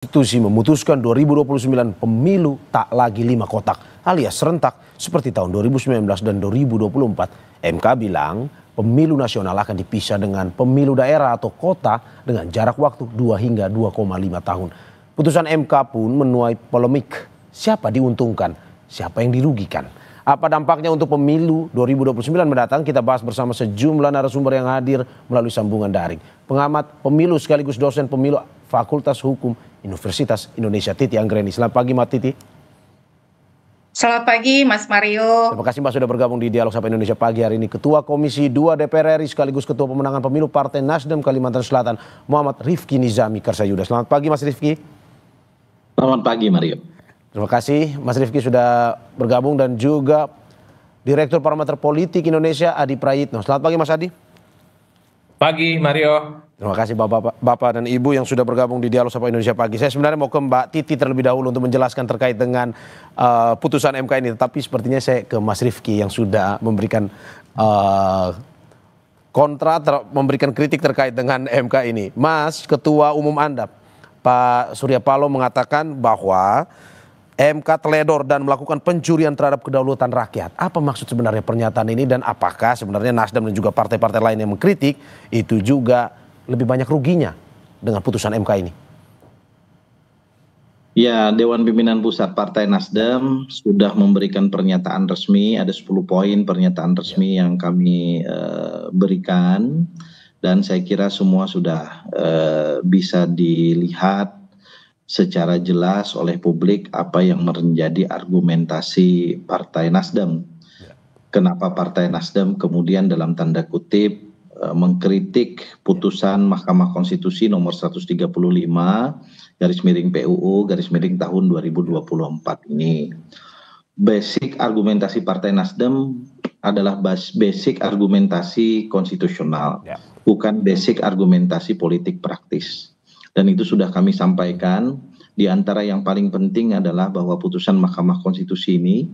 Konstitusi memutuskan 2029 pemilu tak lagi 5 kotak alias serentak seperti tahun 2019 dan 2024. MK bilang pemilu nasional akan dipisah dengan pemilu daerah atau kota dengan jarak waktu 2 hingga 2,5 tahun. Putusan MK pun menuai polemik. Siapa diuntungkan? Siapa yang dirugikan? Apa dampaknya untuk pemilu 2029 mendatang? Kita bahas bersama sejumlah narasumber yang hadir melalui sambungan daring. Pengamat pemilu sekaligus dosen pemilu Fakultas Hukum Universitas Indonesia, Titi Anggreni. Selamat pagi, Mbak Titi. Selamat pagi, Mas Mario. Terima kasih Mbak sudah bergabung di Dialog Sapa Indonesia pagi hari ini. Ketua Komisi 2 DPR RI sekaligus Ketua Pemenangan Pemilu Partai Nasdem Kalimantan Selatan, Muhammad Rifki Nizami Karsayuda. Selamat pagi, Mas Rifki. Selamat pagi, Mario. Terima kasih Mas Rifki sudah bergabung, dan juga Direktur Parameter Politik Indonesia Adi Prayitno. Selamat pagi, Mas Adi. Pagi, Mario. Terima kasih Bapak dan Ibu yang sudah bergabung di Dialog Sapa Indonesia pagi. Saya sebenarnya mau ke Mbak Titi terlebih dahulu untuk menjelaskan terkait dengan putusan MK ini. Tetapi sepertinya saya ke Mas Rifki yang sudah memberikan memberikan kritik terkait dengan MK ini. Mas, Ketua Umum Anda, Pak Surya Paloh, mengatakan bahwa MK teledor dan melakukan pencurian terhadap kedaulatan rakyat. Apa maksud sebenarnya pernyataan ini, dan apakah sebenarnya Nasdem dan juga partai-partai lain yang mengkritik itu juga lebih banyak ruginya dengan putusan MK ini? Ya, Dewan Pimpinan Pusat Partai Nasdem sudah memberikan pernyataan resmi. Ada 10 poin pernyataan resmi yang kami berikan, dan saya kira semua sudah bisa dilihat secara jelas oleh publik apa yang menjadi argumentasi Partai Nasdem. Kenapa Partai Nasdem kemudian dalam tanda kutip mengkritik putusan Mahkamah Konstitusi nomor 135 garis miring PUU garis miring tahun 2024 ini. Basic argumentasi Partai Nasdem adalah basic argumentasi konstitusional, bukan basic argumentasi politik praktis. Dan itu sudah kami sampaikan. Di antara yang paling penting adalah bahwa putusan Mahkamah Konstitusi ini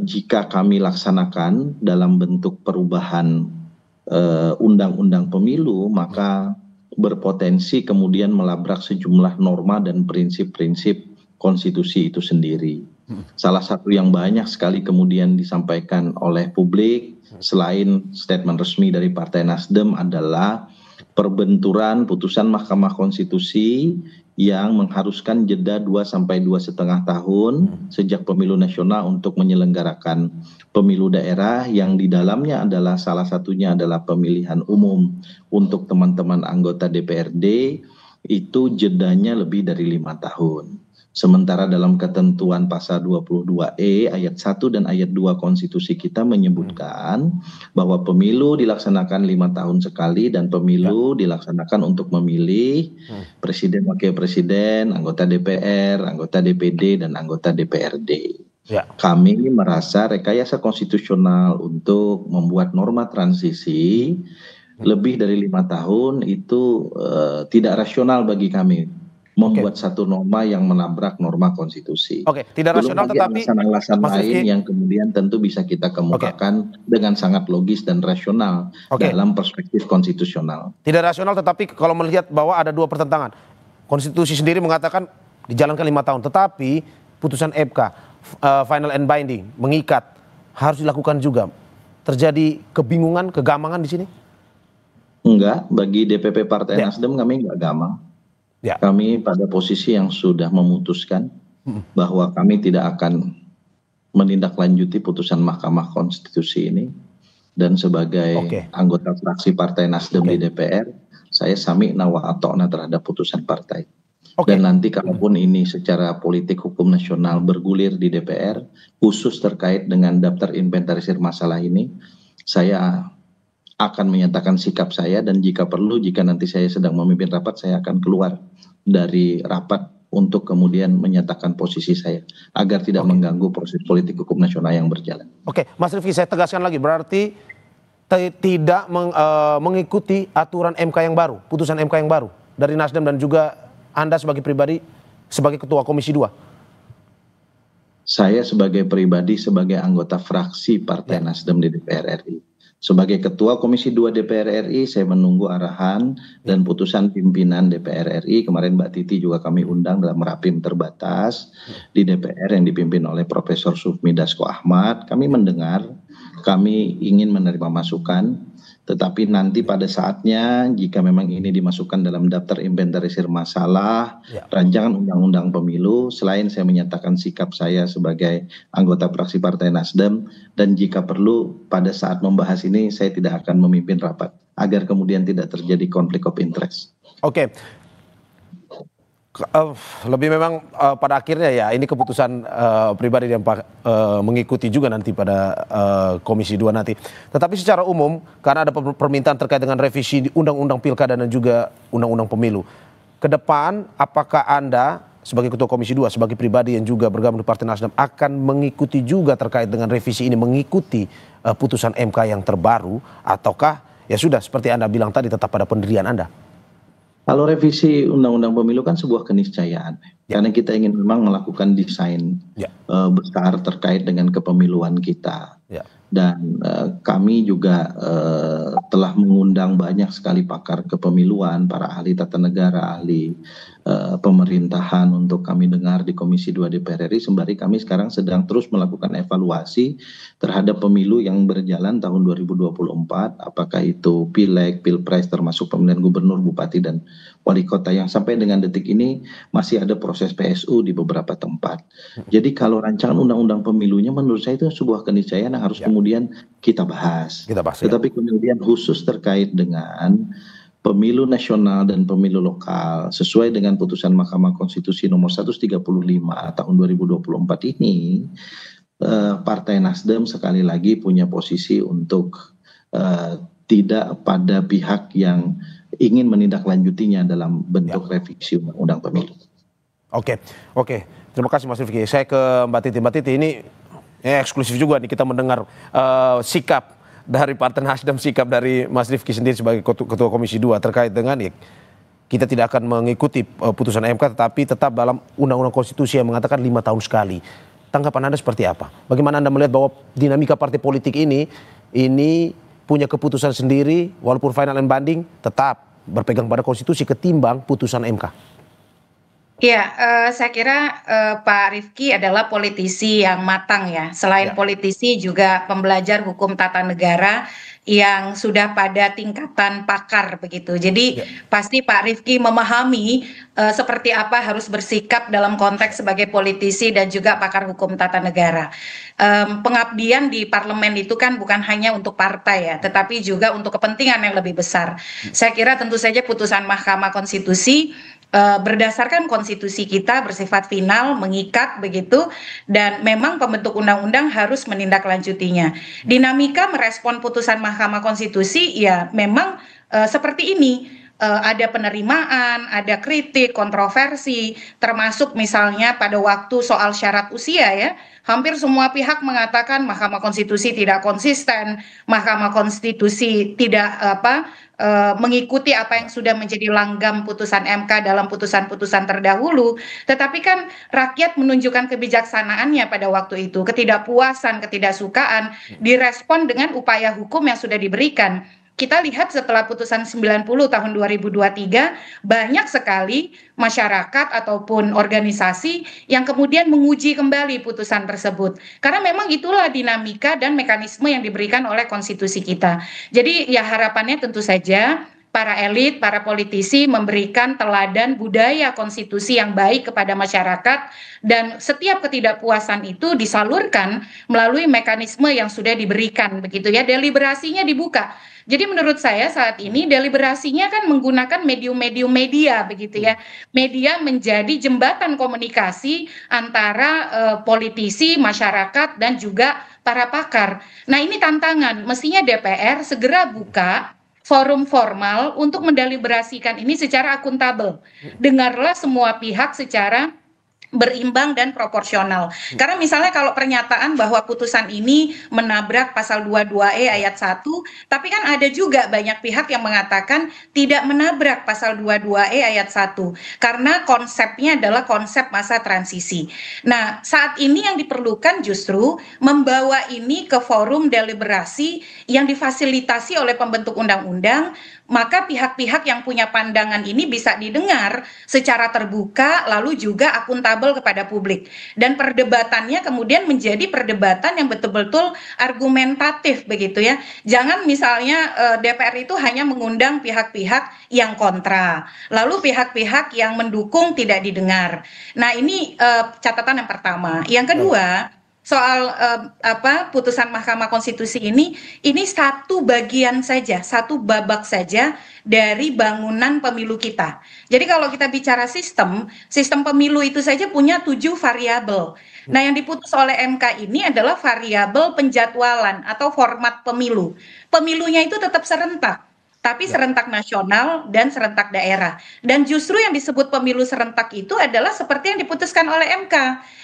jika kami laksanakan dalam bentuk perubahan undang-undang pemilu, maka berpotensi kemudian melabrak sejumlah norma dan prinsip-prinsip konstitusi itu sendiri. Salah satu yang banyak sekali kemudian disampaikan oleh publik selain statement resmi dari Partai Nasdem adalah perbenturan putusan Mahkamah Konstitusi yang mengharuskan jeda 2 sampai 2,5 tahun sejak pemilu nasional untuk menyelenggarakan pemilu daerah, yang di dalamnya adalah salah satunya adalah pemilihan umum untuk teman-teman anggota DPRD, itu jedanya lebih dari 5 tahun. Sementara dalam ketentuan pasal 22E ayat 1 dan ayat 2 konstitusi kita menyebutkan bahwa pemilu dilaksanakan 5 tahun sekali, dan pemilu dilaksanakan untuk memilih presiden, wakil presiden, anggota DPR, anggota DPD, dan anggota DPRD. Kami merasa rekayasa konstitusional untuk membuat norma transisi lebih dari 5 tahun itu tidak rasional bagi kami. Membuat satu norma yang menabrak norma konstitusi. Tidak rasional, tetapi alasan-alasan lain yang kemudian tentu bisa kita kemukakan dengan sangat logis dan rasional dalam perspektif konstitusional. Tidak rasional, tetapi kalau melihat bahwa ada dua pertentangan. Konstitusi sendiri mengatakan dijalankan 5 tahun, tetapi putusan MK final and binding mengikat harus dilakukan juga. Terjadi kebingungan, kegamangan di sini? Enggak, bagi DPP Partai Nasdem kami enggak gamang. Kami pada posisi yang sudah memutuskan bahwa kami tidak akan menindaklanjuti putusan Mahkamah Konstitusi ini, dan sebagai anggota fraksi Partai Nasdem di DPR, saya sami'na wa ata'na terhadap putusan partai. Dan nanti kalaupun ini secara politik hukum nasional bergulir di DPR, khusus terkait dengan daftar inventarisir masalah ini, saya akan menyatakan sikap saya, dan jika perlu, jika nanti saya sedang memimpin rapat, saya akan keluar dari rapat untuk kemudian menyatakan posisi saya agar tidak mengganggu proses politik hukum nasional yang berjalan. Mas Rifki, saya tegaskan lagi, berarti tidak mengikuti aturan MK yang baru, putusan MK yang baru dari Nasdem, dan juga Anda sebagai pribadi sebagai Ketua Komisi 2. Saya sebagai pribadi, sebagai anggota fraksi Partai Nasdem di DPR RI, Sebagai Ketua Komisi 2 DPR RI, saya menunggu arahan dan putusan pimpinan DPR RI. Kemarin Mbak Titi juga kami undang dalam rapim terbatas di DPR yang dipimpin oleh Profesor Sufmi Dasko Ahmad. Kami mendengar, kami ingin menerima masukan, tetapi nanti pada saatnya jika memang ini dimasukkan dalam daftar inventarisir masalah rancangan undang-undang pemilu, selain saya menyatakan sikap saya sebagai anggota fraksi Partai Nasdem, dan jika perlu pada saat membahas ini saya tidak akan memimpin rapat agar kemudian tidak terjadi konflik of interest. Oke. Lebih memang pada akhirnya ya ini keputusan pribadi yang mengikuti juga nanti pada Komisi 2 nanti. Tetapi secara umum karena ada permintaan terkait dengan revisi Undang-Undang Pilkada dan juga Undang-Undang Pemilu. Ke depan apakah Anda sebagai Ketua Komisi 2 sebagai pribadi yang juga bergabung di Partai Nasdem akan mengikuti juga terkait dengan revisi ini, mengikuti putusan MK yang terbaru, ataukah ya sudah seperti Anda bilang tadi tetap pada pendirian Anda? Kalau revisi Undang-Undang Pemilu kan sebuah keniscayaan, karena kita ingin memang melakukan desain besar terkait dengan kepemiluan kita. Dan kami juga telah mengundang banyak sekali pakar kepemiluan, para ahli tata negara, ahli pemerintahan untuk kami dengar di Komisi 2 DPR RI, sembari kami sekarang sedang terus melakukan evaluasi terhadap pemilu yang berjalan tahun 2024, apakah itu Pileg, Pilpres, termasuk pemilihan gubernur, bupati, dan wali kota yang sampai dengan detik ini masih ada proses PSU di beberapa tempat. Jadi kalau rancangan undang-undang pemilunya menurut saya itu sebuah keniscayaan yang harus kemudian kita bahas. Tetapi kemudian khusus terkait dengan pemilu nasional dan pemilu lokal sesuai dengan putusan Mahkamah Konstitusi nomor 135 tahun 2024 ini, Partai Nasdem sekali lagi punya posisi untuk tidak pada pihak yang ingin menindaklanjutinya dalam bentuk revisi undang-undang pemilu. Oke. Terima kasih Mas Rifki. Saya ke Mbak Titi. Mbak Titi, ini eksklusif juga nih kita mendengar sikap dari Partai Nasdem, sikap dari Mas Rifki sendiri sebagai Ketua Komisi 2 terkait dengan kita tidak akan mengikuti putusan MK tetapi tetap dalam Undang-Undang Konstitusi yang mengatakan 5 tahun sekali. Tanggapan Anda seperti apa? Bagaimana Anda melihat bahwa dinamika partai politik ini punya keputusan sendiri walaupun final and binding tetap berpegang pada konstitusi ketimbang putusan MK? Ya, saya kira Pak Rifki adalah politisi yang matang ya. Selain politisi juga pembelajar hukum tata negara yang sudah pada tingkatan pakar begitu. Jadi pasti Pak Rifki memahami seperti apa harus bersikap dalam konteks sebagai politisi dan juga pakar hukum tata negara. Pengabdian di parlemen itu kan bukan hanya untuk partai ya, tetapi juga untuk kepentingan yang lebih besar. Saya kira tentu saja putusan Mahkamah Konstitusi berdasarkan konstitusi kita bersifat final, mengikat begitu, dan memang pembentuk undang-undang harus menindaklanjutinya. Dinamika merespon putusan Mahkamah Konstitusi ya memang seperti ini. Ada penerimaan, ada kritik, kontroversi, termasuk misalnya pada waktu soal syarat usia ya, hampir semua pihak mengatakan Mahkamah Konstitusi tidak konsisten, Mahkamah Konstitusi tidak mengikuti apa yang sudah menjadi langgam putusan MK dalam putusan-putusan terdahulu, tetapi kan rakyat menunjukkan kebijaksanaannya pada waktu itu, ketidakpuasan, ketidaksukaan, direspon dengan upaya hukum yang sudah diberikan. Kita lihat setelah putusan 90 tahun 2023, banyak sekali masyarakat ataupun organisasi yang kemudian menguji kembali putusan tersebut. Karena memang itulah dinamika dan mekanisme yang diberikan oleh konstitusi kita. Jadi ya harapannya tentu saja para elit, para politisi memberikan teladan budaya konstitusi yang baik kepada masyarakat, dan setiap ketidakpuasan itu disalurkan melalui mekanisme yang sudah diberikan begitu ya, deliberasinya dibuka. Jadi menurut saya saat ini deliberasinya kan menggunakan medium-medium media begitu ya. Media menjadi jembatan komunikasi antara politisi, masyarakat dan juga para pakar. Nah, ini tantangan, mestinya DPR segera buka forum formal untuk mendeliberasikan ini secara akuntabel. Dengarlah semua pihak secara berimbang dan proporsional. Karena misalnya kalau pernyataan bahwa putusan ini menabrak pasal 22E ayat 1, tapi kan ada juga banyak pihak yang mengatakan tidak menabrak pasal 22E ayat 1 karena konsepnya adalah konsep masa transisi. Nah, saat ini yang diperlukan justru membawa ini ke forum deliberasi yang difasilitasi oleh pembentuk undang-undang, maka pihak-pihak yang punya pandangan ini bisa didengar secara terbuka lalu juga akuntabel kepada publik, dan perdebatannya kemudian menjadi perdebatan yang betul-betul argumentatif begitu ya. Jangan misalnya DPR itu hanya mengundang pihak-pihak yang kontra, lalu pihak-pihak yang mendukung tidak didengar. Nah, ini catatan yang pertama. Yang kedua, soal putusan Mahkamah Konstitusi ini satu bagian saja, satu babak saja dari bangunan pemilu kita. Jadi kalau kita bicara sistem pemilu itu saja punya 7 variabel. Nah, yang diputus oleh MK ini adalah variabel penjadwalan atau format pemilu. Pemilunya itu tetap serentak, tapi serentak nasional dan serentak daerah. Dan justru yang disebut pemilu serentak itu adalah seperti yang diputuskan oleh MK.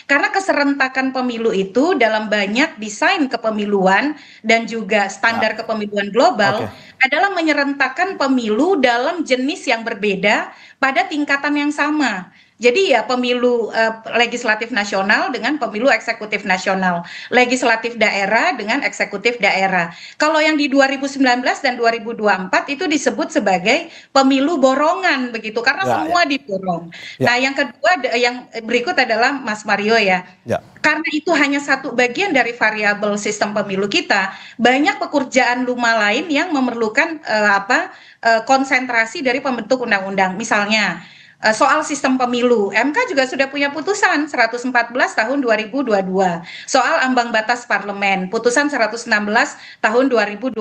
Karena keserentakan pemilu itu dalam banyak desain kepemiluan dan juga standar kepemiluan global adalah menyerentakkan pemilu dalam jenis yang berbeda pada tingkatan yang sama. Jadi ya pemilu legislatif nasional dengan pemilu eksekutif nasional, legislatif daerah dengan eksekutif daerah. Kalau yang di 2019 dan 2024 itu disebut sebagai pemilu borongan begitu, karena semua diborong. Nah, yang kedua yang berikut adalah Mas Mario ya. Karena itu hanya satu bagian dari variabel sistem pemilu kita, banyak pekerjaan rumah lain yang memerlukan konsentrasi dari pembentuk undang-undang. Misalnya soal sistem pemilu, MK juga sudah punya putusan 114 tahun 2022. Soal ambang batas parlemen, putusan 116 tahun 2023.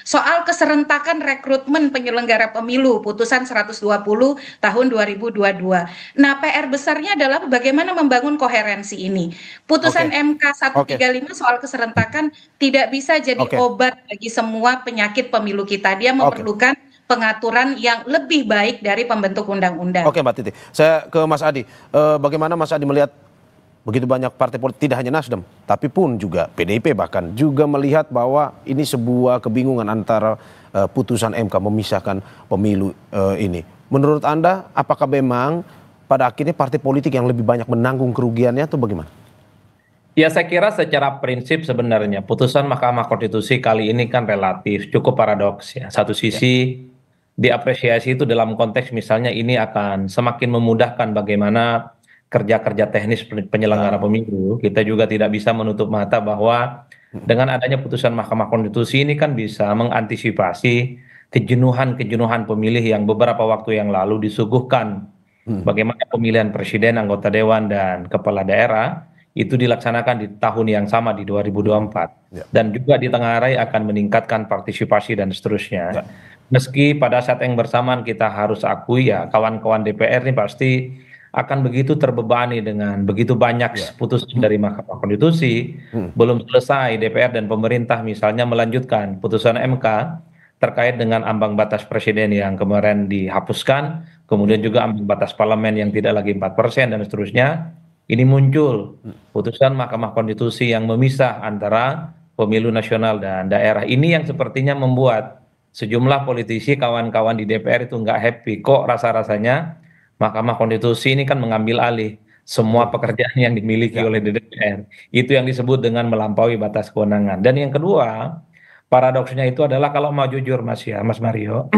Soal keserentakan rekrutmen penyelenggara pemilu, putusan 120 tahun 2022. Nah, PR besarnya adalah bagaimana membangun koherensi ini. Putusan MK 135 soal keserentakan tidak bisa jadi obat bagi semua penyakit pemilu kita. Dia memerlukan pengaturan yang lebih baik dari pembentuk undang-undang. Oke, Mbak Titi. Saya ke Mas Adi. Bagaimana Mas Adi melihat begitu banyak partai politik, tidak hanya Nasdem, tapi pun juga PDIP bahkan juga melihat bahwa ini sebuah kebingungan antara putusan MK memisahkan pemilu ini. Menurut Anda, apakah memang pada akhirnya partai politik yang lebih banyak menanggung kerugiannya atau bagaimana? Ya, saya kira secara prinsip sebenarnya putusan Mahkamah Konstitusi kali ini kan relatif cukup paradoks ya. Satu sisi diapresiasi itu dalam konteks misalnya ini akan semakin memudahkan bagaimana kerja-kerja teknis penyelenggara pemilu. Kita juga tidak bisa menutup mata bahwa dengan adanya putusan Mahkamah Konstitusi ini kan bisa mengantisipasi kejenuhan-kejenuhan pemilih yang beberapa waktu yang lalu disuguhkan bagaimana pemilihan presiden, anggota dewan, dan kepala daerah itu dilaksanakan di tahun yang sama di 2024. Dan juga ditengarai akan meningkatkan partisipasi dan seterusnya. Meski pada saat yang bersamaan kita harus akui ya kawan-kawan DPR ini pasti akan begitu terbebani dengan begitu banyak putusan dari Mahkamah Konstitusi. Belum selesai DPR dan pemerintah misalnya melanjutkan putusan MK terkait dengan ambang batas presiden yang kemarin dihapuskan, kemudian juga ambang batas parlemen yang tidak lagi 4% dan seterusnya. Ini muncul putusan Mahkamah Konstitusi yang memisah antara pemilu nasional dan daerah. Ini yang sepertinya membuat sejumlah politisi, kawan-kawan di DPR itu nggak happy. Kok rasa-rasanya Mahkamah Konstitusi ini kan mengambil alih semua pekerjaan yang dimiliki oleh DPR. Itu yang disebut dengan melampaui batas kewenangan. Dan yang kedua, paradoksnya itu adalah kalau mau jujur Mas Mario,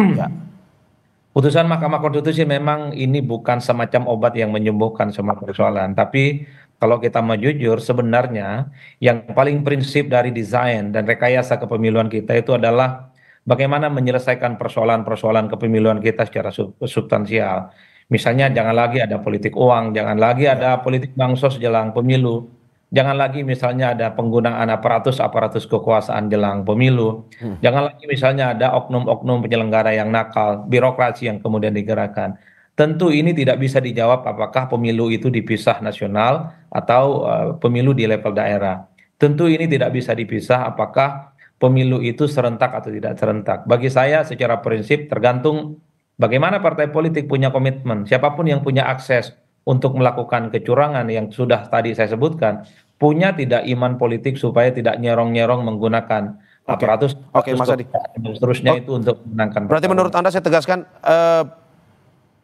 putusan Mahkamah Konstitusi memang ini bukan semacam obat yang menyembuhkan semua persoalan. Tapi kalau kita mau jujur, sebenarnya yang paling prinsip dari desain dan rekayasa kepemiluan kita itu adalah bagaimana menyelesaikan persoalan-persoalan kepemiluan kita secara substansial. Misalnya jangan lagi ada politik uang, jangan lagi ada politik bansos jelang pemilu, jangan lagi misalnya ada penggunaan aparatus kekuasaan jelang pemilu, jangan lagi misalnya ada oknum-oknum penyelenggara yang nakal, birokrasi yang kemudian digerakkan. Tentu ini tidak bisa dijawab apakah pemilu itu dipisah nasional atau pemilu di level daerah. Tentu ini tidak bisa dipisah apakah pemilu itu serentak atau tidak serentak. Bagi saya secara prinsip tergantung bagaimana partai politik punya komitmen. Siapapun yang punya akses untuk melakukan kecurangan yang sudah tadi saya sebutkan, punya tidak iman politik supaya tidak nyerong-nyerong menggunakan Oke, aparatus, oke, aparatus Mas Adi. kekuasaan dan seterusnya Oh, itu untuk memenangkan berarti menurut pertarungan. Anda saya tegaskan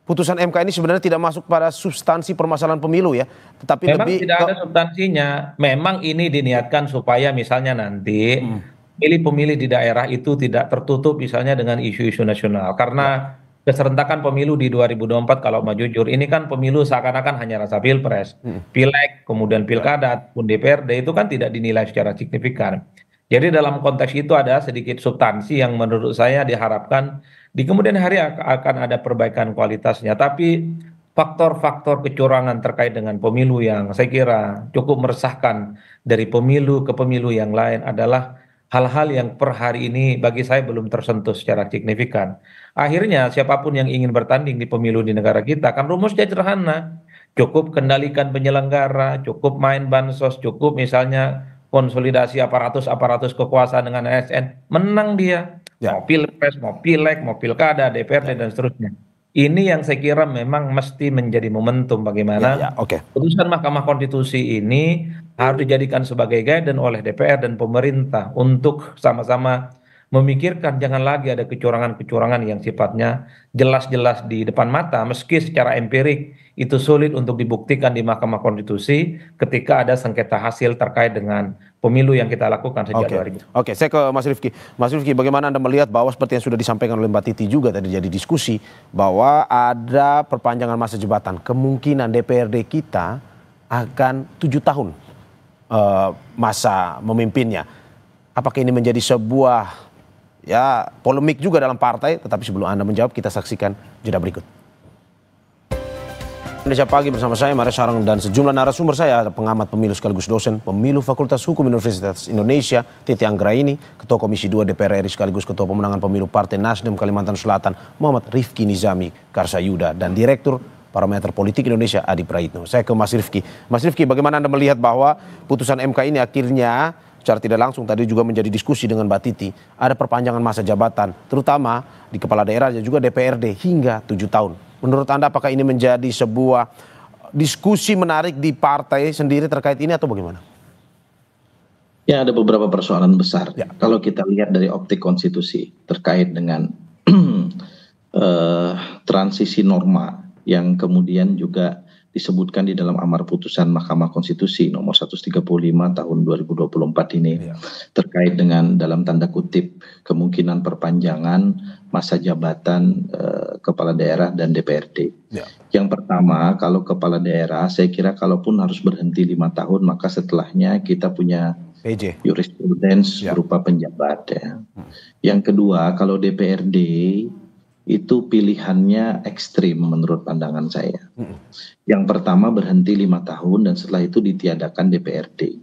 putusan MK ini sebenarnya tidak masuk pada substansi permasalahan pemilu ya, tetapi Memang lebih tidak ke ada substansinya. Memang ini diniatkan supaya misalnya nanti pemilih-pemilih di daerah itu tidak tertutup misalnya dengan isu-isu nasional. ya, Karena keserentakan pemilu di 2024 kalau mau jujur, ini kan pemilu seakan-akan hanya rasa pilpres. Pileg, kemudian ya, pilkada, pun DPRD itu kan tidak dinilai secara signifikan. Jadi dalam konteks itu ada sedikit substansi yang menurut saya diharapkan di kemudian hari akan ada perbaikan kualitasnya. Tapi faktor-faktor kecurangan terkait dengan pemilu yang saya kira cukup meresahkan dari pemilu ke pemilu yang lain adalah hal-hal yang per hari ini bagi saya belum tersentuh secara signifikan. Akhirnya siapapun yang ingin bertanding di pemilu di negara kita kan rumusnya sederhana. Cukup kendalikan penyelenggara, cukup main bansos, cukup misalnya konsolidasi aparatus-aparatus kekuasaan dengan ASN, menang dia. ya, Mau pilpres, mau pileg, mau pilkada, DPRD ya, dan seterusnya. Ini yang saya kira memang mesti menjadi momentum ya, ya, bagaimana oke. putusan Mahkamah Konstitusi ini harus dijadikan sebagai guidance oleh DPR dan pemerintah untuk sama-sama memikirkan jangan lagi ada kecurangan-kecurangan yang sifatnya jelas-jelas di depan mata, meski secara empirik itu sulit untuk dibuktikan di Mahkamah Konstitusi ketika ada sengketa hasil terkait dengan pemilu yang kita lakukan sejak Oke, 2000. oke, saya ke Mas Rifki. Mas Rifki, bagaimana Anda melihat bahwa seperti yang sudah disampaikan oleh Mbak Titi juga tadi jadi diskusi bahwa ada perpanjangan masa jabatan, kemungkinan DPRD kita akan 7 tahun masa memimpinnya. Apakah ini menjadi sebuah ya polemik juga dalam partai? Tetapi sebelum Anda menjawab, kita saksikan jeda berikut. Indonesia Pagi bersama saya Maria Sarang dan sejumlah narasumber saya, ada pengamat pemilu sekaligus dosen pemilu Fakultas Hukum Universitas Indonesia Titi Anggraini, Ketua Komisi 2 DPR RI sekaligus Ketua Pemenangan Pemilu Partai Nasdem Kalimantan Selatan Muhammad Rifki Nizami Karsayuda dan Direktur Parameter Politik Indonesia Adi Praitno. Saya ke Mas Rifki. Mas Rifki, bagaimana Anda melihat bahwa putusan MK ini akhirnya secara tidak langsung tadi juga menjadi diskusi dengan Mbak Titi, ada perpanjangan masa jabatan terutama di kepala daerah dan juga DPRD hingga 7 tahun. Menurut Anda apakah ini menjadi sebuah diskusi menarik di partai sendiri terkait ini atau bagaimana? Ya, ada beberapa persoalan besar. Ya. Kalau kita lihat dari optik konstitusi terkait dengan transisi norma yang kemudian juga disebutkan di dalam amar putusan Mahkamah Konstitusi nomor 135 tahun 2024 ini terkait dengan dalam tanda kutip kemungkinan perpanjangan masa jabatan kepala daerah dan DPRD. Ya. Yang pertama, kalau kepala daerah saya kira kalaupun harus berhenti 5 tahun maka setelahnya kita punya PJ. jurisprudens Ya. berupa penjabat ya. Yang kedua, kalau DPRD itu pilihannya ekstrim menurut pandangan saya. Yang pertama berhenti 5 tahun dan setelah itu ditiadakan DPRD.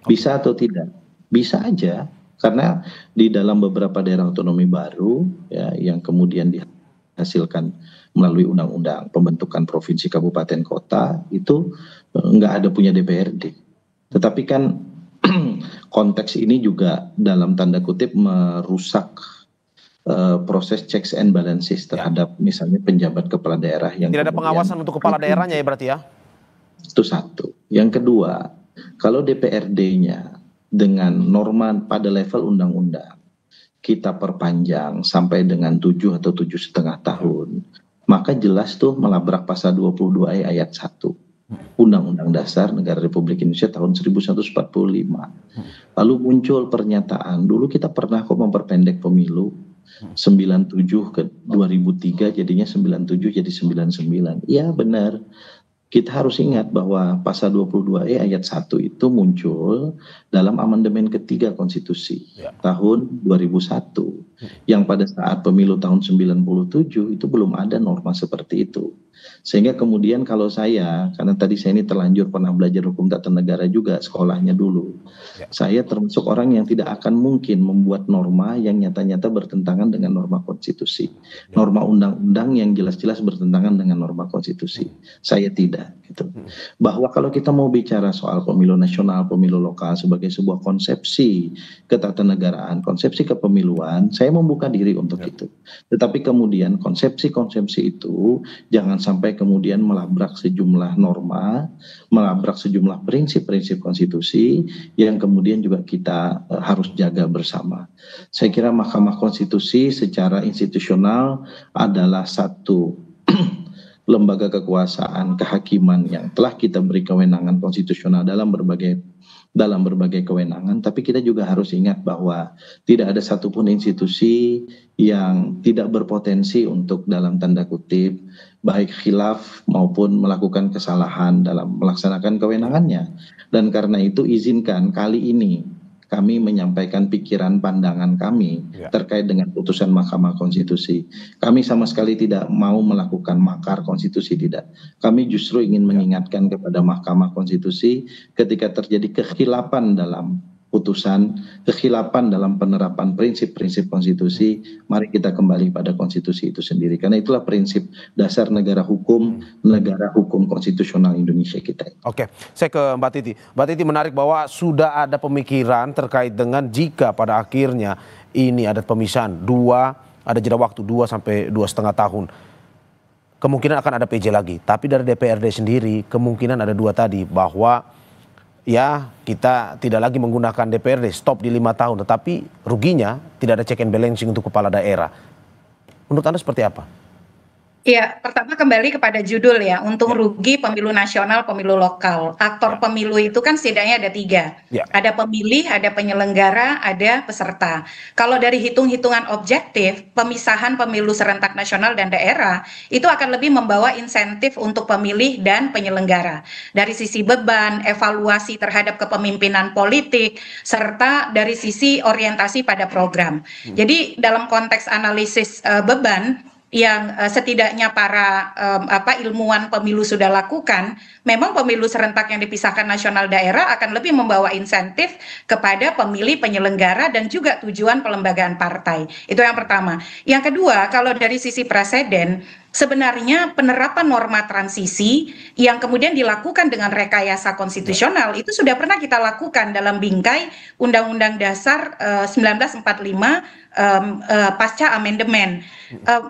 Bisa atau tidak? Bisa aja, karena di dalam beberapa daerah otonomi baru ya, yang kemudian dihasilkan melalui undang-undang pembentukan provinsi, kabupaten, kota itu nggak ada punya DPRD. Tetapi kan konteks ini juga dalam tanda kutip merusak proses checks and balances terhadap misalnya penjabat kepala daerah yang Tidak ada pengawasan untuk kepala daerahnya ya berarti ya? Itu satu. Yang kedua, kalau DPRD-nya dengan norma pada level undang-undang kita perpanjang sampai dengan 7 atau 7,5 tahun, maka jelas tuh melabrak pasal 22E ayat 1 Undang-Undang Dasar Negara Republik Indonesia tahun 1145. Lalu muncul pernyataan, dulu kita pernah kok memperpendek pemilu 97 ke 2003 jadinya 97 jadi 99. Iya benar. Kita harus ingat bahwa pasal 22E ayat 1 itu muncul dalam amandemen ketiga konstitusi tahun 2001. Yang pada saat pemilu tahun 97 itu belum ada norma seperti itu. Sehingga kemudian kalau saya, karena tadi saya ini terlanjur pernah belajar hukum tata negara juga sekolahnya dulu. Saya termasuk orang yang tidak akan mungkin membuat norma yang nyata-nyata bertentangan dengan norma konstitusi. Norma undang-undang yang jelas-jelas bertentangan dengan norma konstitusi. Saya tidak. gitu. Bahwa kalau kita mau bicara soal pemilu nasional, pemilu lokal sebagai sebuah konsepsi ketatanegaraan, konsepsi kepemiluan, saya membuka diri untuk itu. Tetapi kemudian konsepsi-konsepsi itu jangan sampai kemudian melabrak sejumlah norma, melabrak sejumlah prinsip-prinsip konstitusi yang kemudian juga kita harus jaga bersama. Saya kira Mahkamah Konstitusi secara institusional adalah satu lembaga kekuasaan kehakiman yang telah kita beri kewenangan konstitusional dalam berbagai kewenangan, tapi kita juga harus ingat bahwa tidak ada satupun institusi yang tidak berpotensi untuk dalam tanda kutip baik khilaf maupun melakukan kesalahan dalam melaksanakan kewenangannya. Dan karena itu izinkan kali ini kami menyampaikan pikiran pandangan kami terkait dengan putusan Mahkamah Konstitusi. Kami sama sekali tidak mau melakukan makar konstitusi, tidak. Kami justru ingin mengingatkan kepada Mahkamah Konstitusi ketika terjadi kekhilapan dalam putusan, kekhilapan dalam penerapan prinsip-prinsip konstitusi, mari kita kembali pada konstitusi itu sendiri. Karena itulah prinsip dasar negara hukum konstitusional Indonesia kita. Oke, saya ke Mbak Titi. Mbak Titi, menarik bahwa sudah ada pemikiran terkait dengan jika pada akhirnya ini ada pemisahan ada jeda waktu 2 sampai 2,5 tahun. Kemungkinan akan ada PJ lagi. Tapi dari DPRD sendiri kemungkinan ada 2 tadi, bahwa ya kita tidak lagi menggunakan DPRD, stop di 5 tahun, tetapi ruginya tidak ada check and balancing untuk kepala daerah. Menurut Anda seperti apa? Ya, pertama kembali kepada judul ya, untung rugi pemilu nasional, pemilu lokal. Aktor pemilu itu kan setidaknya ada 3. Ada pemilih, ada penyelenggara, ada peserta. Kalau dari hitung-hitungan objektif, pemisahan pemilu serentak nasional dan daerah, itu akan lebih membawa insentif untuk pemilih dan penyelenggara. Dari sisi beban, evaluasi terhadap kepemimpinan politik, serta dari sisi orientasi pada program. Jadi dalam konteks analisis beban, yang setidaknya para ilmuwan pemilu sudah lakukan, memang pemilu serentak yang dipisahkan nasional daerah akan lebih membawa insentif kepada pemilih, penyelenggara, dan juga tujuan pelembagaan partai. Itu yang pertama. Yang kedua, kalau dari sisi presiden, sebenarnya penerapan norma transisi yang kemudian dilakukan dengan rekayasa konstitusional itu sudah pernah kita lakukan dalam bingkai Undang-Undang Dasar 1945 pasca amandemen.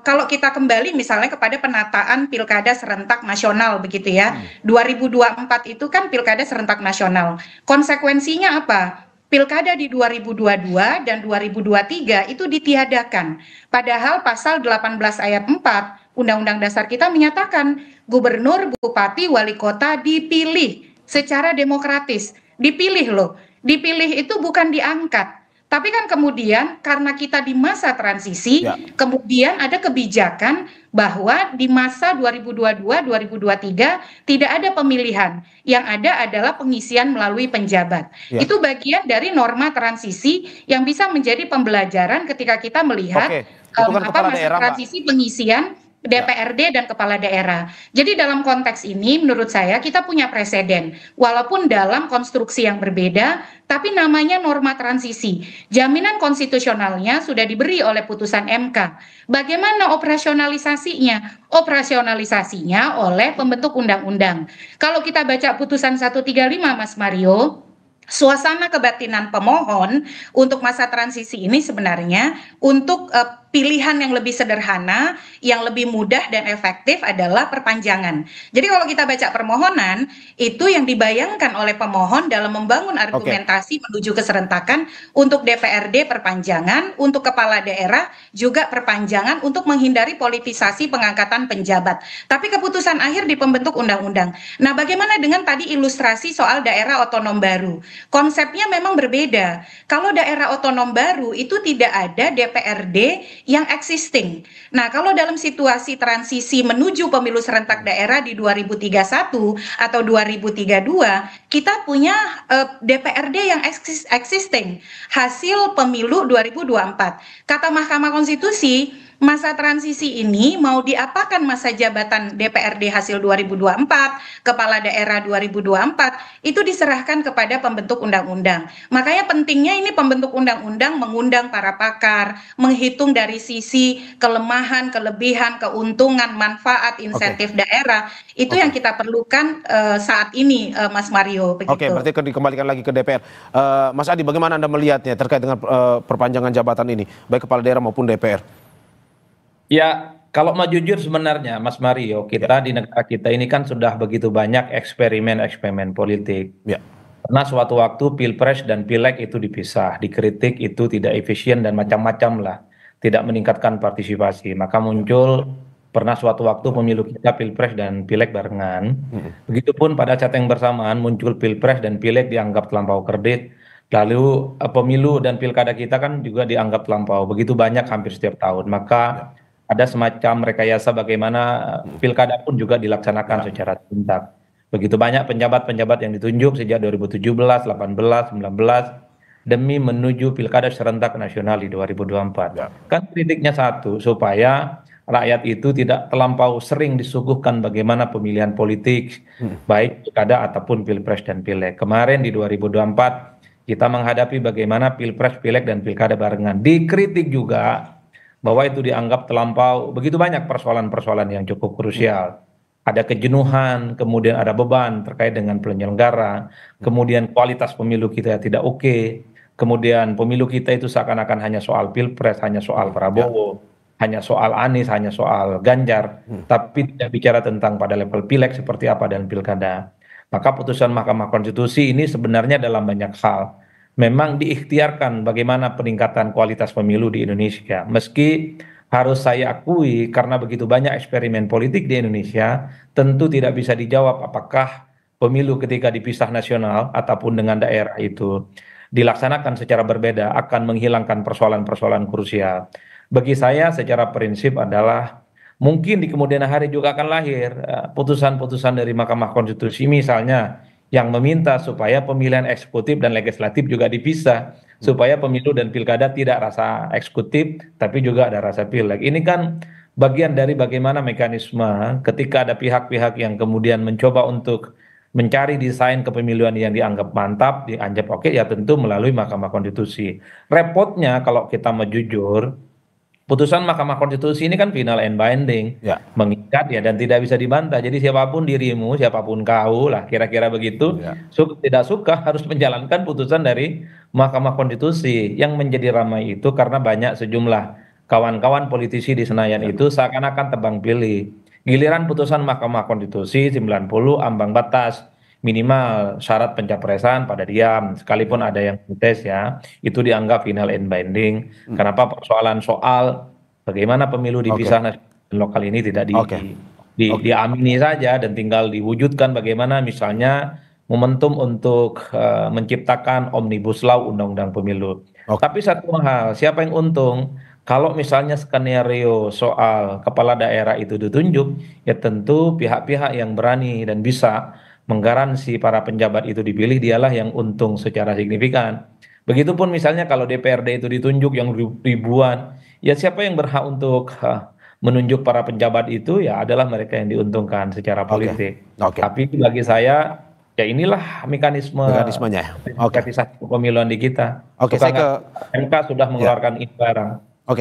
Kalau kita kembali misalnya kepada penataan pilkada serentak nasional begitu ya, 2024 itu kan pilkada serentak nasional. Konsekuensinya apa? Pilkada di 2022 dan 2023 itu ditiadakan. Padahal pasal 18 ayat 4 Undang-Undang Dasar kita menyatakan gubernur, bupati, wali kota dipilih secara demokratis. Dipilih loh. Dipilih itu bukan diangkat. Tapi kan kemudian karena kita di masa transisi, kemudian ada kebijakan bahwa di masa 2022-2023 tidak ada pemilihan. Yang ada adalah pengisian melalui penjabat. Itu bagian dari norma transisi yang bisa menjadi pembelajaran ketika kita melihat masa transisi pengisian DPRD dan kepala daerah. Jadi dalam konteks ini menurut saya kita punya preseden. Walaupun dalam konstruksi yang berbeda, tapi namanya norma transisi. Jaminan konstitusionalnya sudah diberi oleh putusan MK. Bagaimana operasionalisasinya? Operasionalisasinya oleh pembentuk undang-undang. Kalau kita baca putusan 135 Mas Mario, suasana kebatinan pemohon untuk masa transisi ini sebenarnya untuk pilihan yang lebih sederhana, yang lebih mudah dan efektif adalah perpanjangan. Jadi kalau kita baca permohonan, itu yang dibayangkan oleh pemohon dalam membangun argumentasi menuju keserentakan untuk DPRD perpanjangan, untuk kepala daerah juga perpanjangan untuk menghindari politisasi pengangkatan penjabat. Tapi keputusan akhir di pembentuk undang-undang. Nah, bagaimana dengan tadi ilustrasi soal daerah otonom baru? Konsepnya memang berbeda. Kalau daerah otonom baru itu tidak ada DPRD yang existing. Nah, kalau dalam situasi transisi menuju pemilu serentak daerah di 2031 atau 2032, kita punya DPRD yang existing hasil pemilu 2024. Kata Mahkamah Konstitusi, masa transisi ini mau diapakan masa jabatan DPRD hasil 2024, kepala daerah 2024, itu diserahkan kepada pembentuk undang-undang. Makanya pentingnya ini pembentuk undang-undang mengundang para pakar, menghitung dari sisi kelemahan, kelebihan, keuntungan, manfaat, insentif daerah. Itu yang kita perlukan saat ini, Mas Mario. Oke, berarti dikembalikan lagi ke DPR. Mas Adi, bagaimana Anda melihatnya terkait dengan perpanjangan jabatan ini, baik kepala daerah maupun DPR? Ya, kalau mau jujur sebenarnya Mas Mario, kita di negara kita ini kan sudah begitu banyak eksperimen-eksperimen politik. Ya. Karena suatu waktu Pilpres dan Pileg itu dipisah, dikritik itu tidak efisien dan macam-macam lah, tidak meningkatkan partisipasi. Maka muncul pernah suatu waktu pemilu kita Pilpres dan Pileg barengan. Begitupun pada saat yang bersamaan muncul Pilpres dan Pileg dianggap terlampau kredit. Lalu pemilu dan pilkada kita kan juga dianggap terlampau. Begitu banyak hampir setiap tahun. Maka ada semacam rekayasa bagaimana pilkada pun juga dilaksanakan secara serentak. Begitu banyak penjabat-penjabat yang ditunjuk sejak 2017, 18, 19 demi menuju pilkada serentak nasional di 2024. Kan kritiknya satu, supaya rakyat itu tidak terlampau sering disuguhkan bagaimana pemilihan politik, baik pilkada ataupun pilpres dan pileg. Kemarin di 2024 kita menghadapi bagaimana pilpres, pileg dan pilkada barengan. Dikritik juga bahwa itu dianggap terlampau, begitu banyak persoalan-persoalan yang cukup krusial. Ada kejenuhan, kemudian ada beban terkait dengan penyelenggara, kemudian kualitas pemilu kita tidak oke, kemudian pemilu kita itu seakan-akan hanya soal pilpres, hanya soal Prabowo, hanya soal Anies, hanya soal Ganjar, tapi tidak bicara tentang pada level pileg seperti apa dan pilkada. Maka putusan Mahkamah Konstitusi ini sebenarnya dalam banyak hal memang diikhtiarkan bagaimana peningkatan kualitas pemilu di Indonesia. Meski harus saya akui karena begitu banyak eksperimen politik di Indonesia, tentu tidak bisa dijawab apakah pemilu ketika dipisah nasional ataupun dengan daerah itu dilaksanakan secara berbeda akan menghilangkan persoalan-persoalan krusial. Bagi saya secara prinsip adalah mungkin di kemudian hari juga akan lahir putusan-putusan dari Mahkamah Konstitusi misalnya yang meminta supaya pemilihan eksekutif dan legislatif juga dipisah, supaya pemilu dan pilkada tidak rasa eksekutif, tapi juga ada rasa pileg. Ini kan bagian dari bagaimana mekanisme ketika ada pihak-pihak yang kemudian mencoba untuk mencari desain kepemiluan yang dianggap mantap, dianggap oke, ya tentu melalui Mahkamah Konstitusi. Repotnya kalau kita mau jujur, putusan Mahkamah Konstitusi ini kan final and binding, mengikat ya dan tidak bisa dibantah. Jadi siapapun dirimu, siapapun kau lah, kira-kira begitu. Suka tidak suka harus menjalankan putusan dari Mahkamah Konstitusi. Yang menjadi ramai itu karena banyak sejumlah kawan-kawan politisi di Senayan itu seakan-akan tebang pilih. Giliran putusan Mahkamah Konstitusi 90 ambang batas minimal syarat pencapresan pada diam, sekalipun ada yang protes ya, itu dianggap final and binding. Kenapa persoalan soal bagaimana pemilu dipisah nasional dan lokal ini tidak diamini saja dan tinggal diwujudkan bagaimana misalnya momentum untuk menciptakan omnibus law undang-undang pemilu. Tapi satu hal, siapa yang untung? Kalau misalnya skenario soal kepala daerah itu ditunjuk, ya tentu pihak-pihak yang berani dan bisa menggaransi para penjabat itu dipilih dialah yang untung secara signifikan. Begitupun misalnya kalau DPRD itu ditunjuk yang ribuan, ya siapa yang berhak untuk menunjuk para penjabat itu ya adalah mereka yang diuntungkan secara politik. Tapi bagi saya ya inilah mekanismenya. Pemiluan di kita. Saya ke MK sudah mengeluarkan ini barang.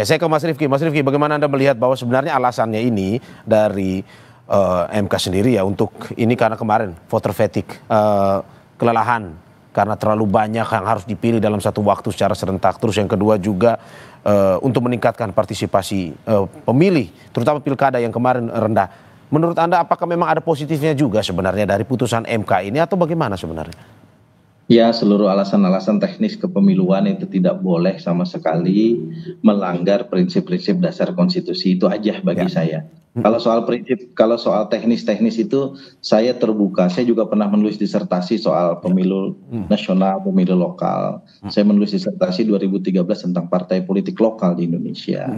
Saya ke Mas Rifki. Mas Rifki, bagaimana Anda melihat bahwa sebenarnya alasannya ini dari MK sendiri ya untuk ini karena kemarin voter fatigue, kelelahan karena terlalu banyak yang harus dipilih dalam satu waktu secara serentak. Terus yang kedua juga untuk meningkatkan partisipasi pemilih, terutama pilkada yang kemarin rendah. Menurut Anda apakah memang ada positifnya juga sebenarnya dari putusan MK ini atau bagaimana sebenarnya? Ya, seluruh alasan-alasan teknis kepemiluan itu tidak boleh sama sekali melanggar prinsip-prinsip dasar konstitusi, itu aja bagi saya. Kalau soal prinsip, kalau soal teknis-teknis itu saya terbuka. Saya juga pernah menulis disertasi soal pemilu nasional, pemilu lokal. Saya menulis disertasi 2013 tentang partai politik lokal di Indonesia.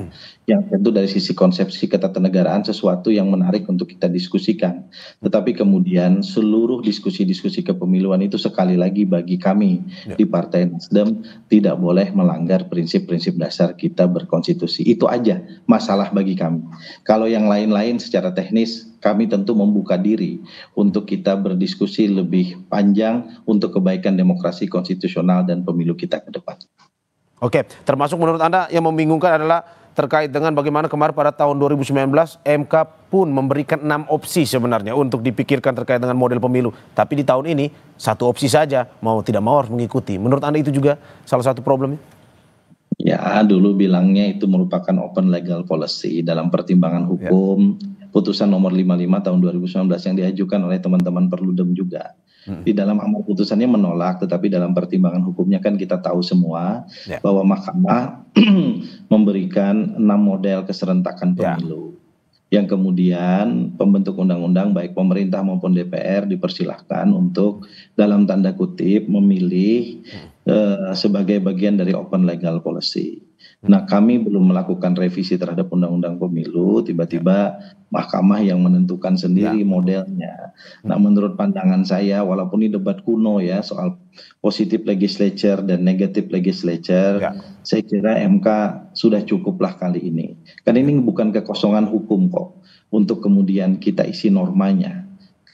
Yang tentu dari sisi konsepsi ketatanegaraan sesuatu yang menarik untuk kita diskusikan. Tetapi kemudian seluruh diskusi-diskusi kepemiluan itu sekali lagi bagi kami di Partai Nasdem tidak boleh melanggar prinsip-prinsip dasar kita berkonstitusi. Itu aja masalah bagi kami. Kalau yang lain-lain secara teknis kami tentu membuka diri untuk kita berdiskusi lebih panjang untuk kebaikan demokrasi konstitusional dan pemilu kita ke depan. Oke, termasuk menurut Anda yang membingungkan adalah terkait dengan bagaimana kemarin pada tahun 2019 MK pun memberikan 6 opsi sebenarnya untuk dipikirkan terkait dengan model pemilu. Tapi di tahun ini 1 opsi saja, mau tidak mau harus mengikuti. Menurut Anda itu juga salah satu problemnya? Ya, dulu bilangnya itu merupakan open legal policy dalam pertimbangan hukum. Putusan nomor 55 tahun 2019 yang diajukan oleh teman-teman Perludem juga. Di dalam amar putusannya menolak, tetapi dalam pertimbangan hukumnya kan kita tahu semua bahwa Mahkamah memberikan 6 model keserentakan pemilu. Yang kemudian pembentuk undang-undang baik pemerintah maupun DPR dipersilahkan untuk dalam tanda kutip memilih sebagai bagian dari open legal policy. Nah, kami belum melakukan revisi terhadap undang-undang pemilu, tiba-tiba Mahkamah yang menentukan sendiri modelnya. Nah, menurut pandangan saya, walaupun ini debat kuno ya soal positive legislature dan negative legislature, saya kira MK sudah cukuplah kali ini. Karena ini bukan kekosongan hukum kok, untuk kemudian kita isi normanya.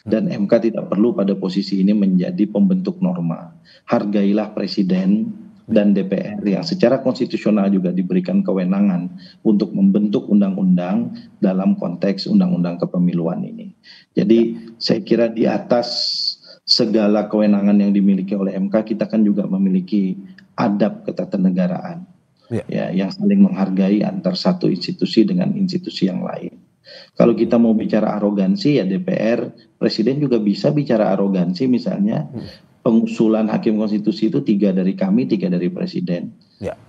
Dan MK tidak perlu pada posisi ini menjadi pembentuk norma. Hargailah Presiden dan DPR yang secara konstitusional juga diberikan kewenangan untuk membentuk undang-undang dalam konteks undang-undang kepemiluan ini. Jadi saya kira di atas segala kewenangan yang dimiliki oleh MK, kita kan juga memiliki adab ketatanegaraan ya, yang saling menghargai antar satu institusi dengan institusi yang lain. Kalau kita mau bicara arogansi ya DPR, Presiden juga bisa bicara arogansi misalnya. Pengusulan hakim konstitusi itu 3 dari kami, 3 dari Presiden.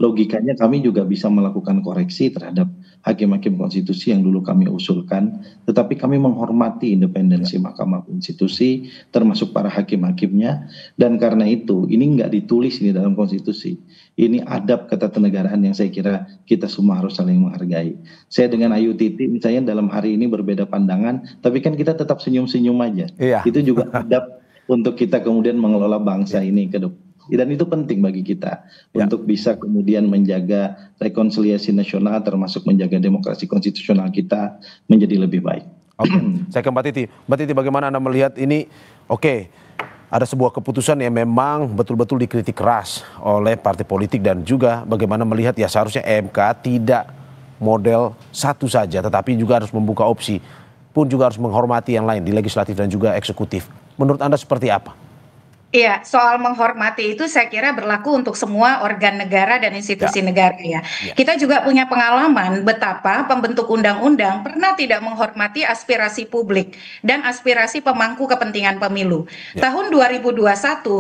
Logikanya kami juga bisa melakukan koreksi terhadap hakim-hakim konstitusi yang dulu kami usulkan. Tetapi kami menghormati independensi Mahkamah Konstitusi, termasuk para hakim-hakimnya. Dan karena itu, ini nggak ditulis ini dalam konstitusi. Ini adab ketatanegaraan yang saya kira kita semua harus saling menghargai. Saya dengan Ayu Titi misalnya dalam hari ini berbeda pandangan, tapi kan kita tetap senyum-senyum aja. Itu juga adab untuk kita kemudian mengelola bangsa ini ke depan. Dan itu penting bagi kita untuk bisa kemudian menjaga rekonsiliasi nasional termasuk menjaga demokrasi konstitusional kita menjadi lebih baik. Oke, saya ke Mbak Titi. Mbak Titi, bagaimana Anda melihat ini? Oke, ada sebuah keputusan yang memang betul-betul dikritik keras oleh partai politik dan juga bagaimana melihat ya seharusnya MK tidak model satu saja tetapi juga harus membuka opsi pun juga harus menghormati yang lain di legislatif dan juga eksekutif. Menurut Anda seperti apa? Iya, soal menghormati itu saya kira berlaku untuk semua organ negara dan institusi negara ya. Kita juga punya pengalaman betapa pembentuk undang-undang pernah tidak menghormati aspirasi publik dan aspirasi pemangku kepentingan pemilu. Tahun 2021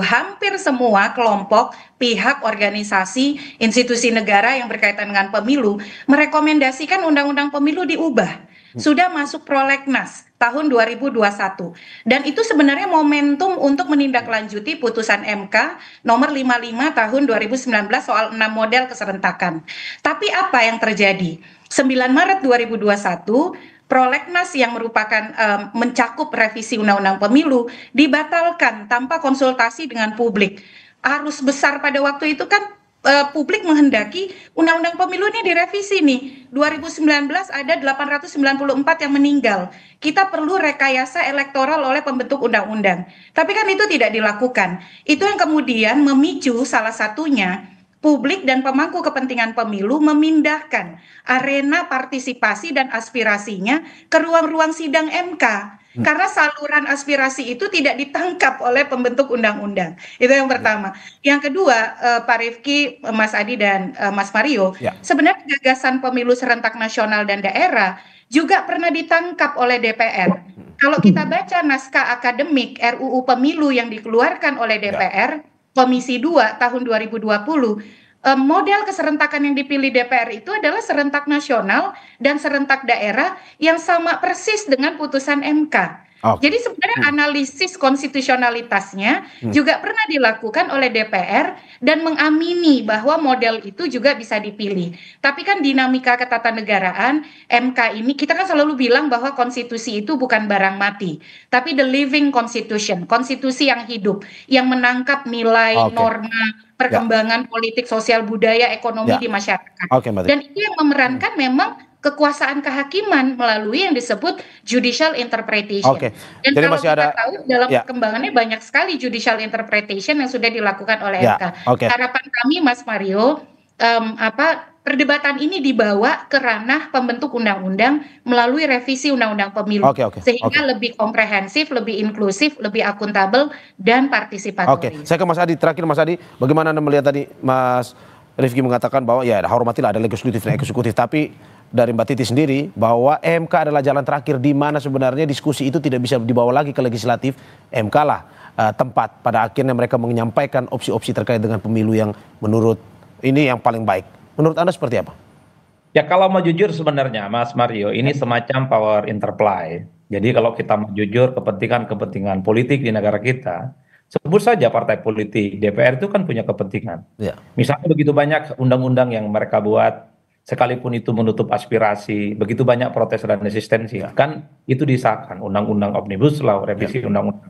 hampir semua kelompok, pihak, organisasi, institusi negara yang berkaitan dengan pemilu merekomendasikan undang-undang pemilu diubah. Sudah masuk prolegnas tahun 2021 dan itu sebenarnya momentum untuk menindaklanjuti putusan MK nomor 55 tahun 2019 soal 6 model keserentakan. Tapi apa yang terjadi? 9 Maret 2021 prolegnas yang merupakan mencakup revisi undang-undang pemilu dibatalkan tanpa konsultasi dengan publik. Arus besar pada waktu itu kan publik menghendaki undang-undang pemilu ini direvisi nih. 2019 ada 894 yang meninggal. Kita perlu rekayasa elektoral oleh pembentuk undang-undang. Tapi kan itu tidak dilakukan. Itu yang kemudian memicu salah satunya publik dan pemangku kepentingan pemilu memindahkan arena partisipasi dan aspirasinya ke ruang-ruang sidang MK. Karena saluran aspirasi itu tidak ditangkap oleh pembentuk undang-undang. Itu yang pertama. Yang kedua, Pak Rifki, Mas Adi, dan Mas Mario, sebenarnya gagasan pemilu serentak nasional dan daerah juga pernah ditangkap oleh DPR. Kalau kita baca naskah akademik RUU Pemilu yang dikeluarkan oleh DPR, Komisi 2 tahun 2020, model keserentakan yang dipilih DPR itu adalah serentak nasional dan serentak daerah yang sama persis dengan putusan MK. Jadi sebenarnya analisis konstitusionalitasnya juga pernah dilakukan oleh DPR dan mengamini bahwa model itu juga bisa dipilih. Tapi kan dinamika ketatanegaraan MK ini, kita kan selalu bilang bahwa konstitusi itu bukan barang mati, tapi the living constitution, konstitusi yang hidup, yang menangkap nilai, norma, perkembangan politik, sosial, budaya, ekonomi di masyarakat. Dan itu yang memerankan memang kekuasaan kehakiman melalui yang disebut judicial interpretation. Dan jadi kalau masih kita ada, tahu dalam perkembangannya banyak sekali judicial interpretation yang sudah dilakukan oleh MK. Harapan kami, Mas Mario, perdebatan ini dibawa ke ranah pembentuk undang-undang melalui revisi undang-undang pemilu, sehingga lebih komprehensif, lebih inklusif, lebih akuntabel dan partisipatif. Saya ke Mas Adi terakhir. Mas Adi, bagaimana Anda melihat tadi Mas Rifki mengatakan bahwa ya hormatilah ada legislatif dan eksekutif, tapi dari Mbak Titi sendiri bahwa MK adalah jalan terakhir di mana sebenarnya diskusi itu tidak bisa dibawa lagi ke legislatif. MK lah tempat pada akhirnya mereka menyampaikan opsi-opsi terkait dengan pemilu yang menurut ini yang paling baik. Menurut Anda seperti apa? Ya kalau mau jujur sebenarnya Mas Mario, ini semacam power interplay. Jadi kalau kita mau jujur kepentingan-kepentingan politik di negara kita, sebut saja partai politik, DPR itu kan punya kepentingan. Misalnya begitu banyak undang-undang yang mereka buat, sekalipun itu menutup aspirasi, begitu banyak protes dan resistensi, kan itu disahkan, undang-undang omnibus law, revisi undang-undang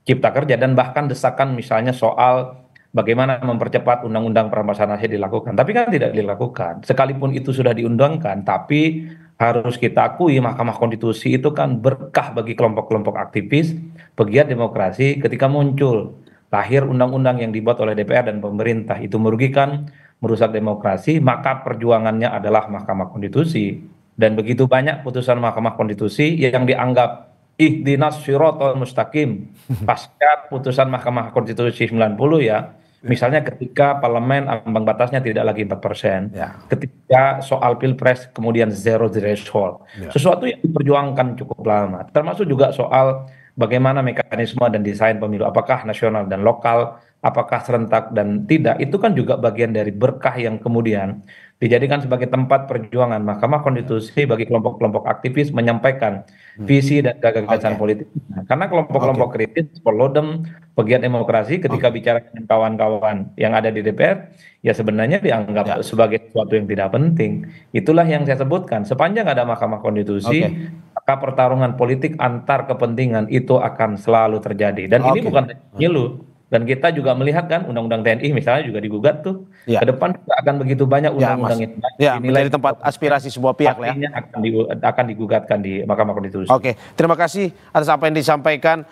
cipta kerja, dan bahkan desakan misalnya soal bagaimana mempercepat undang-undang perampasan aset dilakukan, tapi kan tidak dilakukan. Sekalipun itu sudah diundangkan, tapi harus kita akui Mahkamah Konstitusi itu kan berkah bagi kelompok-kelompok aktivis, pegiat demokrasi. Ketika muncul lahir undang-undang yang dibuat oleh DPR dan pemerintah itu merugikan, merusak demokrasi, maka perjuangannya adalah Mahkamah Konstitusi. Dan begitu banyak putusan Mahkamah Konstitusi yang dianggap ihdinas siratal mustaqim pasca putusan Mahkamah Konstitusi 90 ya. Misalnya ketika parlemen ambang batasnya tidak lagi 4%, ketika soal pilpres kemudian zero threshold, sesuatu yang diperjuangkan cukup lama, termasuk juga soal bagaimana mekanisme dan desain pemilu, apakah nasional dan lokal, apakah serentak dan tidak, itu kan juga bagian dari berkah yang kemudian dijadikan sebagai tempat perjuangan Mahkamah Konstitusi bagi kelompok-kelompok aktivis menyampaikan visi dan gagasan politik. Karena kelompok-kelompok kritis, Perludem, pegiat demokrasi ketika bicara dengan kawan-kawan yang ada di DPR, ya sebenarnya dianggap sebagai sesuatu yang tidak penting. Itulah yang saya sebutkan, sepanjang ada Mahkamah Konstitusi, maka pertarungan politik antar kepentingan itu akan selalu terjadi. Dan ini bukan pemilu. Dan kita juga melihat kan undang-undang TNI misalnya juga digugat tuh. Ke depan akan begitu banyak undang-undang yang menjadi tempat aspirasi semua pihak akan digugatkan di Mahkamah Konstitusi. Terima kasih atas apa yang disampaikan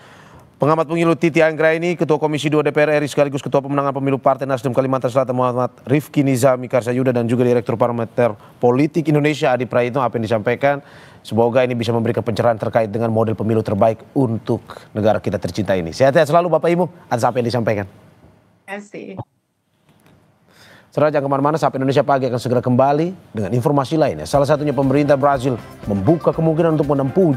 pengamat pemilu Titi Anggraini, Ketua Komisi 2 DPR RI sekaligus Ketua Pemenangan Pemilu Partai Nasdem Kalimantan Selatan Muhammad Rifki Nizami Karsayuda, dan juga Direktur Parameter Politik Indonesia Adi Praitno. Apa yang disampaikan semoga ini bisa memberikan pencerahan terkait dengan model pemilu terbaik untuk negara kita tercinta ini. Sehat-sehat selalu Bapak Ibu atas apa yang disampaikan. Terima kasih. Saudara, jangan kemana-mana, Sapa Indonesia Pagi akan segera kembali dengan informasi lainnya. Salah satunya pemerintah Brazil membuka kemungkinan untuk menempuh